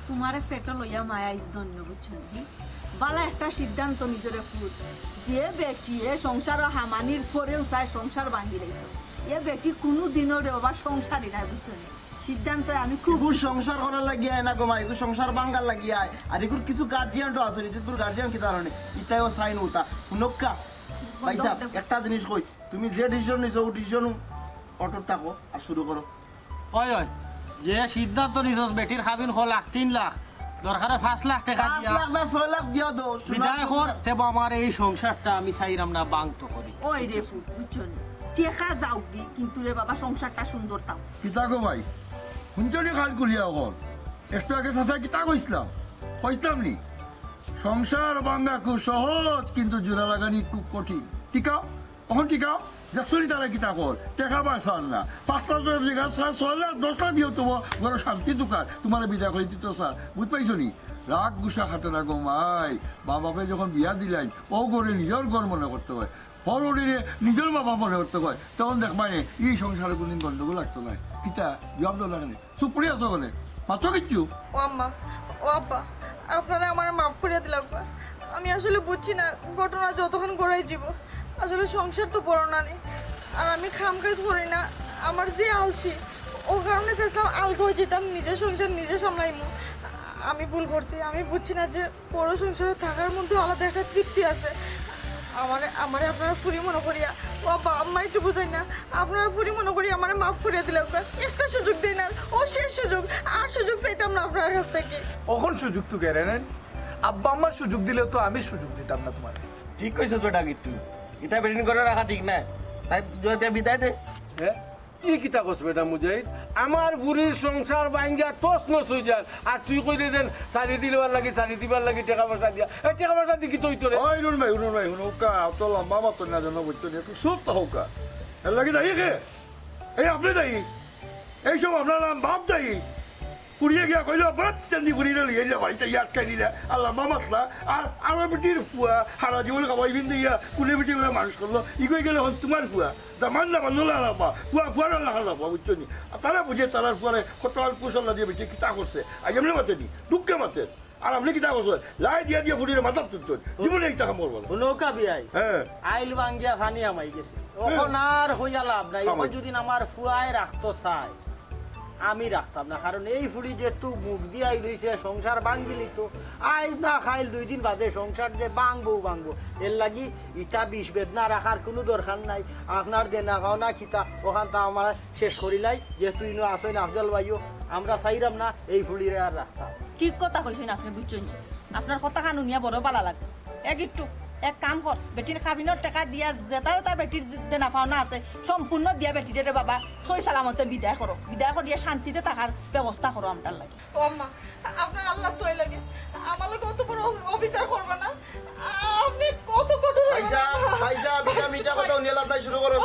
তোমারে ফেটো লইয়া মায়া ইস ধন্য বুঝছো বালা একটা সিদ্ধান্ত নিজের ফুট যে বেটি এ সংসার হামানির পরেও চায় সংসার ভাঙি রাখতো এ বেটি কোনো দিনও রে বাবা সংসারই নাই বুঝছো সিদ্ধান্ত আমি খুব এগুর সংসার করার লাগিয়ে না গো মা এগুর সংসার বাঙ্গার লাগিয়ে আর এগুর কিছু গার্জিয়ান তো আছে নিজের গার্জিয়ান কি কারণে ইতাও সাইন হতা হুনক্কা ভাই সাহেব একটা জিনিস কই তুমি যে ডিসিশন নিছো ও ডিসিশন অটর থাকো আর শুরু করো হয় হয় যে সিদ্ধান্ত নিছস বেটির খাবিন 1,00,000 3 লাখ দরকারে 5 লাখ টাকা 5 দিয়া লাখ না 6 লাখ দিয়া দাও বিদায় কর তেবা আমার এই সংসারটা আমি চাইরাম না বাংত করি ওই রে ফুট বুঝছো টেকা যাও কি কিন্তু রে বাবা সংসারটা সুন্দর তাও কিতা গো ভাই শুনছনি খাল করিয়া এখন একটু আগে চাচা কিতা কইছিলাম নি সংসার ভাঙ্গা খুব সহজ কিন্তু জোড়া লাগানি খুব কঠিন টিকাও এখন টিকাও দেখছনি তারা কিতা কর টেকা পাইছান না 5 লাখ জায়গা 6 লাখ 10 লাখ দিও তোমার ঘর শান্তি দোকান তোমার বিদায় করে দিত স্যার বুঝ পাইছো নি রাগ গুসা খাতে না গো মাই মা বাপে যখন বিয়া দিলেন ও করে নিজের ঘর মনে করতে হয় হরিরে নিজের বাবা মনে করতে হয় তখন দেখবাই এই সংসারে কোনদিন গন্ডগোল লাগতো না কিতা জবাব দেওয়া লাগে চুপ করে আছো বলে মাত্র কিচ্ছু ও আম্মা ও আব্বা আপনারা আমার মাফ করে দিলাম আমি আসলে বুঝছি না ঘটনা যতক্ষণ গড়াই যাব আসলে সংসার তো বড় না নেই আর আমি খাম কাজ করি না আমার যে আলসি ও কারণে চেয়েছিলাম আলগা হয়ে যেতাম নিজের সংসার নিজে সামলাইমু আমি ভুল করছি আমি বুঝছি না যে বড় সংসারে থাকার মধ্যে আলাদা একটা তৃপ্তি আছে আমারে আপনারা ফুরি মনে করিয়া ও আব্বা আম্মা একটু বুঝাই না আপনারা ফুরি মনে করি আমারে মাফ করিয়া দিলাম একটা সুযোগ দিন আর ও শেষ সুযোগ আর সুযোগ চাইতাম না আপনার কাছ থেকে কখন সুযোগ তো কেড়ে নেন আব্বা আম্মার সুযোগ দিলেও তো আমি সুযোগ দিতাম না তোমার ঠিক কইছ তো এটা কিন্তু এটা বেডিং করে রাখা ঠিক না তাই যদি বিদায় দে হ্যাঁ কি কিতা কস বেটা মুজাহিদ আমার বুড়ির সংসার ভাঙ্গা তোস নস হয়ে যায় আর তুই কইলে দেন সারি দিবার লাগি টাকা পয়সা দিয়া এই টাকা পয়সা দি কি তুই তোরে ওই নুন ভাই হুনুকা তো লম্বা মাত্র না জানো বুঝতো না একটু সব তো হোকা এর লাগে দায়ী কে এই আপনি দায়ী এইসব আপনার নাম বাপ দায়ী কুড়িয়ে গিয়া কইলো বাদ চান্দি ফুরিলে লিয়ে যা বাড়িতে আটকাই দিলে আল্লাহ মাসলা আর আমার বেটির ফুয়া সারা জীবন খাবাই বিন্দু ইয়া কুড়ে বেটি বলে মানুষ করলো ই কই গেলে হন তোমার ফুয়া দামান না মানলা আলাপা ফুয়া ফুয়ার আল্লাহ আলাপা বুঝছো নি তারা বুঝে তারার ফুয়ারে কতল পুষল্লা দিয়ে বেটি কিতা করছে আজ এমনি মাতে নি দুঃখে মাতে আর আপনি কিতা করছো লাই দিয়া দিয়া ফুরিয়ে মাথা তুলতো জীবনে একটা কাম করবো নৌকা বিয়াই হ্যাঁ আইল ভাঙ্গিয়া ফানি আমাই গেছে এখন আর হইয়া লাভ নাই এখন যদি আমার ফুয়ায় রাখতো চাই আমি রাখতাম না কারণ এই ফুড়ি যেহেতু মুখ দিয়ে রয়েছে সংসার ভাঙ্গিলি তো আইজ না খাইল 2 দিন বাদে সংসার যে ভাঙবো এর লাগি ইটা বিষ বেদনা রাখার কোনো দরকার নাই আপনার দেনা ভাওনা খিতা ওখান তা আমার শেষ করিলাই যেহেতু ইনো আসেন আফজল ভাইও আমরা চাইরাম না এই ফুড়িরে আর রাখতাম ঠিক কথা কইছেন আপনি বুঝছেন আপনার কথা কানুনিয়া বড় ভালো লাগে এক কাম কর বেটির খাবিনের টাকা দিয়া যেটা বেটির যে নাফাওনা আছে সম্পূর্ণ দিয়া বেটিরে বাবা সই সালামতে বিদায় করিয়া শান্তিতে থাকার ব্যবস্থা করো আমার লাগে ও আম্মা আপনার আল্লাহ তোই লাগে আমার লোক অত বড় অফিসার করবে না আপনি কত কঠোর পয়সা পয়সা বিটা মিটা কথা নিয়ে লাভ নাই শুরু করো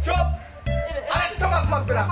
চুপ আরেকটা মাত মারবে না